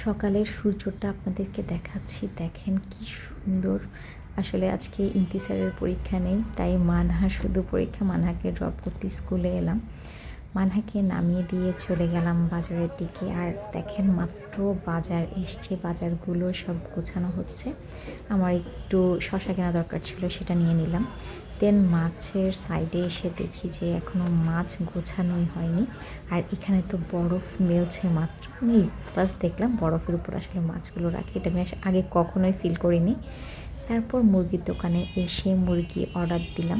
সকালের সূর্যটা আপনাদেরকে দেখাচ্ছি, দেখেন কি সুন্দর। আসলে আজকে ইন্তিসারের পরীক্ষা নেই, তাই মানহা শুধু পরীক্ষা। মানহাকে ড্রপ করতে স্কুলে এলাম, মানহাকে নামিয়ে দিয়ে চলে গেলাম বাজারের দিকে। আর দেখেন মাত্র বাজার এসছে, বাজারগুলো সব গোছানো হচ্ছে। আমার একটু শশা কেনা দরকার ছিল, সেটা নিয়ে নিলাম। দেন মাছের সাইডে এসে দেখি যে এখনও মাছ গোছানোই হয়নি। আর এখানে তো বরফ মেলছে মাত্র। আমি ফার্স্ট দেখলাম বরফের উপর আসলে মাছগুলো রাখে, এটা আমি আগে কখনোই ফিল করিনি। তারপর মুরগির দোকানে এসে মুরগি অর্ডার দিলাম।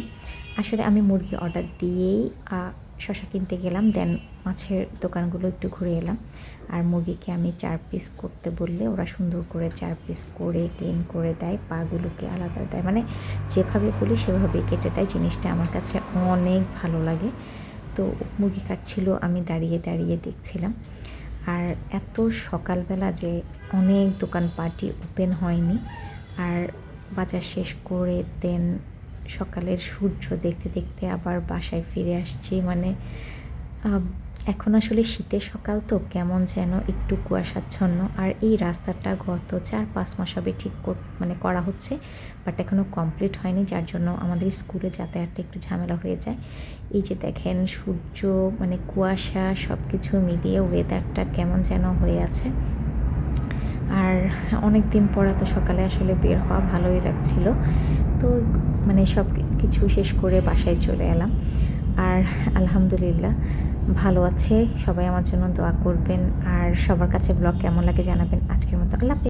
আসলে আমি মুরগি অর্ডার দিয়েই শশা কিনতে গেলাম। দেন মাছের দোকানগুলো একটু ঘুরে এলাম। আর মুরগিকে আমি 4 পিস করতে বললে ওরা সুন্দর করে 4 পিস করে ক্লিন করে দেয়, পাগুলোকে আলাদা দেয়, মানে যেভাবে বলি সেভাবেই কেটে দেয়। জিনিসটা আমার কাছে অনেক ভালো লাগে। তো মুরগি কাটছিল, আমি দাঁড়িয়ে দাঁড়িয়ে দেখছিলাম। আর এত সকালবেলা যে অনেক দোকানপাটই ওপেন হয়নি। আর বাজার শেষ করে দেন সকালের সূর্য দেখতে দেখতে আবার বাসায় ফিরে আসছি। মানে এখন আসলে শীতের সকাল তো কেমন যেন একটু কুয়াশাচ্ছন্ন। আর এই রাস্তাটা গত 4-5 মাস হবে ঠিক করা হচ্ছে, বাট এখনও কমপ্লিট হয়নি, যার জন্য আমাদের স্কুলে যাতায়াতটা একটু ঝামেলা হয়ে যায়। এই যে দেখেন সূর্য, মানে কুয়াশা, সব কিছু মিলিয়ে ওয়েদারটা কেমন যেন হয়ে আছে। আর অনেক দিন পর এত সকালে আসলে বের হওয়া ভালোই লাগছিল। তো মানে সব কিছু শেষ করে বাসায় চলে এলাম। আর আলহামদুলিল্লাহ ভালো আছে। সবাই আমার জন্য দোয়া করবেন। আর সবার কাছে ব্লগ কেমন লাগে জানাবেন। আজকের মতো আল্লাহ হাফেজ।